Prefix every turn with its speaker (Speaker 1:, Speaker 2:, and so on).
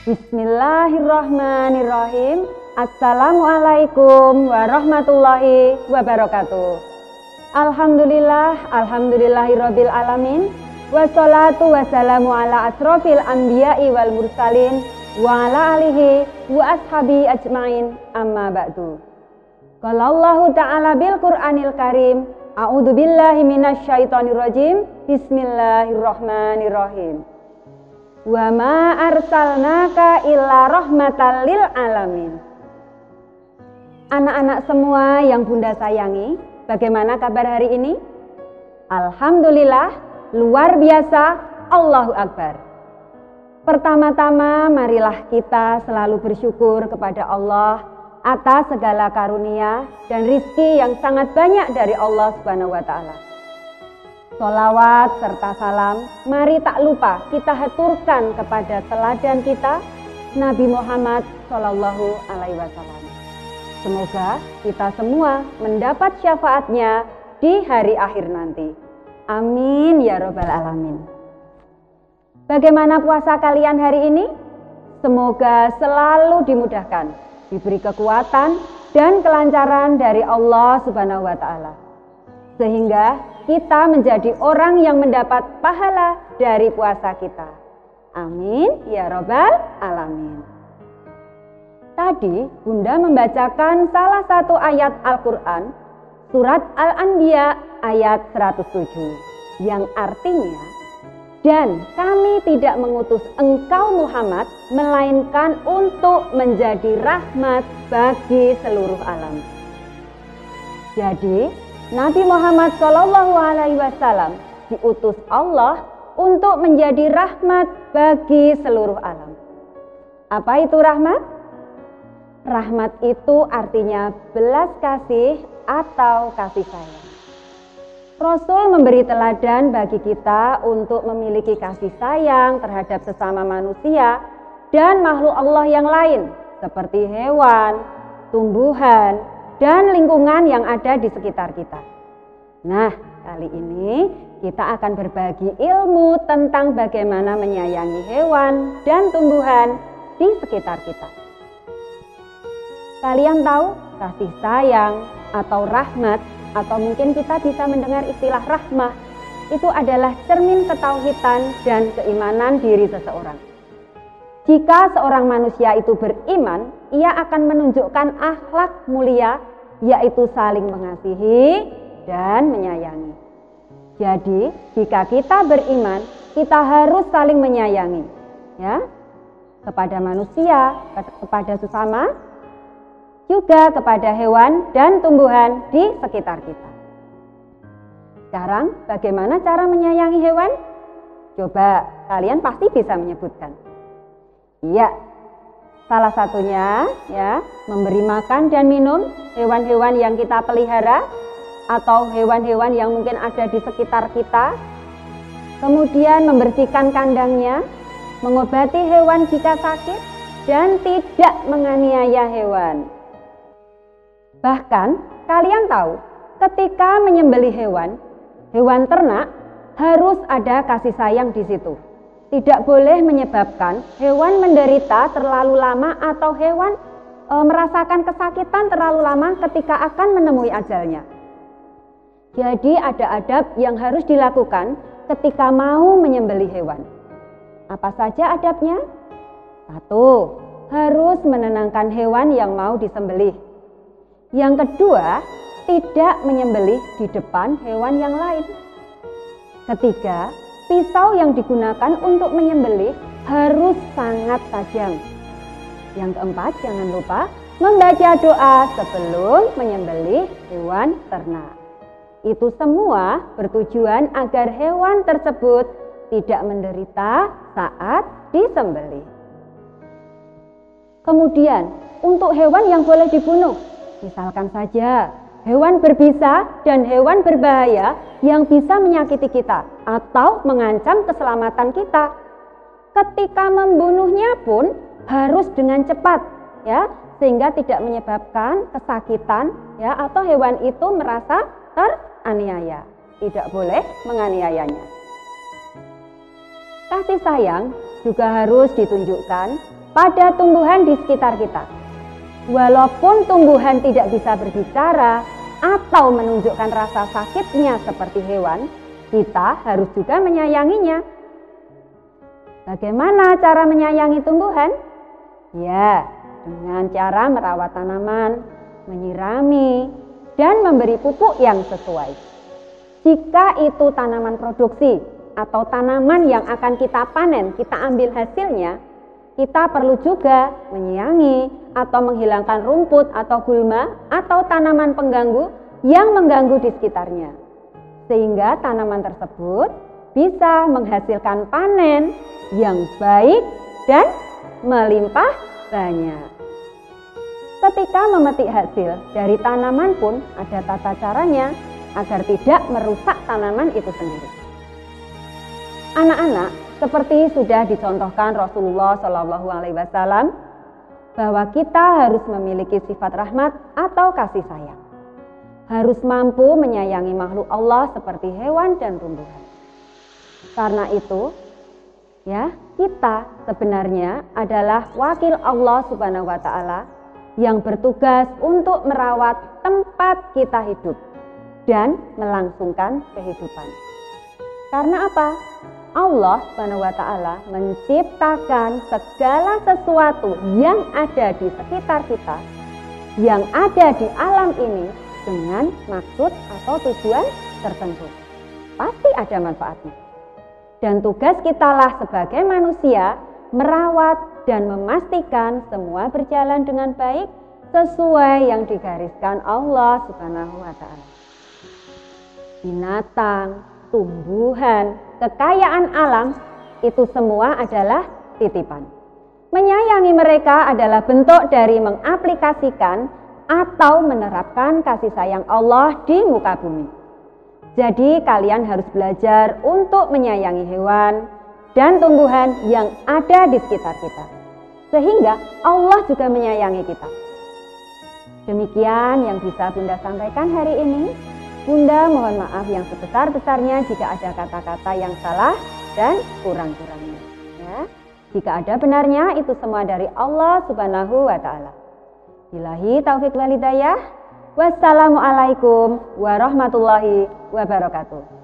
Speaker 1: Bismillahirrahmanirrahim. Assalamualaikum warahmatullahi wabarakatuh. Alhamdulillahirabbil alamin. Wassalatu wassalamu ala asrofil anbiya'i wal mursalin wa ala alihi wa ashabi ajmain, amma ba'du. Qala Allahu ta'ala bil Qur'anil Karim, a'udzu billahi minasyaitonir rajim. Bismillahirrahmanirrahim. Wa ma arsalnaka illa rahmatan lil alamin. Anak-anak semua yang Bunda sayangi, bagaimana kabar hari ini? Alhamdulillah, luar biasa, Allahu Akbar. Pertama-tama marilah kita selalu bersyukur kepada Allah atas segala karunia dan rizki yang sangat banyak dari Allah Subhanahu wa Ta'ala. Sholawat serta salam mari tak lupa kita haturkan kepada teladan kita, Nabi Muhammad Shallallahu Alaihi Wasallam. Semoga kita semua mendapat syafaatnya di hari akhir nanti. Amin ya robbal alamin. Bagaimana puasa kalian hari ini? Semoga selalu dimudahkan, diberi kekuatan dan kelancaran dari Allah Subhanahu wa Ta'ala, sehingga kita menjadi orang yang mendapat pahala dari puasa kita. Amin ya robbal alamin. Tadi Bunda membacakan salah satu ayat Al-Quran, surat Al-Anbiya ayat 107, yang artinya, dan kami tidak mengutus engkau Muhammad, melainkan untuk menjadi rahmat bagi seluruh alam. Jadi, Nabi Muhammad SAW diutus Allah untuk menjadi rahmat bagi seluruh alam. Apa itu rahmat? Rahmat itu artinya belas kasih atau kasih sayang. Rasul memberi teladan bagi kita untuk memiliki kasih sayang terhadap sesama manusia dan makhluk Allah yang lain, seperti hewan, tumbuhan, dan lingkungan yang ada di sekitar kita. Nah, kali ini kita akan berbagi ilmu tentang bagaimana menyayangi hewan dan tumbuhan di sekitar kita. Kalian tahu kasih sayang atau rahmat, atau mungkin kita bisa mendengar istilah rahmah, itu adalah cermin ketauhidan dan keimanan diri seseorang. Jika seorang manusia itu beriman, ia akan menunjukkan akhlak mulia, yaitu saling mengasihi dan menyayangi. Jadi, jika kita beriman, kita harus saling menyayangi, ya, kepada manusia, kepada sesama, juga kepada hewan dan tumbuhan di sekitar kita. Sekarang, bagaimana cara menyayangi hewan? Coba kalian pasti bisa menyebutkan. Iya, salah satunya ya, memberi makan dan minum hewan-hewan yang kita pelihara atau hewan-hewan yang mungkin ada di sekitar kita. Kemudian membersihkan kandangnya, mengobati hewan jika sakit, dan tidak menganiaya hewan. Bahkan kalian tahu, ketika menyembelih hewan ternak, harus ada kasih sayang di situ. Tidak boleh menyebabkan hewan menderita terlalu lama atau hewan merasakan kesakitan terlalu lama ketika akan menemui ajalnya. Jadi ada adab yang harus dilakukan ketika mau menyembelih hewan. Apa saja adabnya? 1. Harus menenangkan hewan yang mau disembelih. Yang kedua, tidak menyembelih di depan hewan yang lain. Ketiga, pisau yang digunakan untuk menyembelih harus sangat tajam. Yang keempat, jangan lupa membaca doa sebelum menyembelih hewan ternak. Itu semua bertujuan agar hewan tersebut tidak menderita saat disembelih. Kemudian, untuk hewan yang boleh dibunuh, misalkan saja hewan berbisa dan hewan berbahaya yang bisa menyakiti kita atau mengancam keselamatan kita. Ketika membunuhnya pun harus dengan cepat, ya, sehingga tidak menyebabkan kesakitan, ya, atau hewan itu merasa teraniaya. Tidak boleh menganiayanya. Kasih sayang juga harus ditunjukkan pada tumbuhan di sekitar kita. Walaupun tumbuhan tidak bisa berbicara atau menunjukkan rasa sakitnya seperti hewan, kita harus juga menyayanginya. Bagaimana cara menyayangi tumbuhan? Ya, dengan cara merawat tanaman, menyirami, dan memberi pupuk yang sesuai. Jika itu tanaman produksi atau tanaman yang akan kita panen, kita ambil hasilnya, kita perlu juga menyiangi atau menghilangkan rumput atau gulma atau tanaman pengganggu yang mengganggu di sekitarnya. Sehingga tanaman tersebut bisa menghasilkan panen yang baik dan melimpah banyak. Ketika memetik hasil dari tanaman pun ada tata caranya agar tidak merusak tanaman itu sendiri. Anak-anak, seperti sudah dicontohkan Rasulullah SAW, bahwa kita harus memiliki sifat rahmat atau kasih sayang. Harus mampu menyayangi makhluk Allah seperti hewan dan tumbuhan. Karena itu, ya, kita sebenarnya adalah wakil Allah Subhanahu wa Ta'ala yang bertugas untuk merawat tempat kita hidup dan melangsungkan kehidupan. Karena apa? Allah Subhanahu wa Ta'ala menciptakan segala sesuatu yang ada di sekitar kita, yang ada di alam ini dengan maksud atau tujuan tertentu. Pasti ada manfaatnya. Dan tugas kitalah sebagai manusia merawat dan memastikan semua berjalan dengan baik sesuai yang digariskan Allah Subhanahu wa Ta'ala. Binatang, tumbuhan, kekayaan alam itu semua adalah titipan. Menyayangi mereka adalah bentuk dari mengaplikasikan atau menerapkan kasih sayang Allah di muka bumi. Jadi kalian harus belajar untuk menyayangi hewan dan tumbuhan yang ada di sekitar kita. Sehingga Allah juga menyayangi kita. Demikian yang bisa Bunda sampaikan hari ini. Bunda mohon maaf yang sebesar-besarnya jika ada kata-kata yang salah dan kurang-kurangnya. Ya. Jika ada benarnya itu semua dari Allah Subhanahu wa Ta'ala. Billahi taufiq wal hidayah. Wassalamualaikum warahmatullahi wabarakatuh.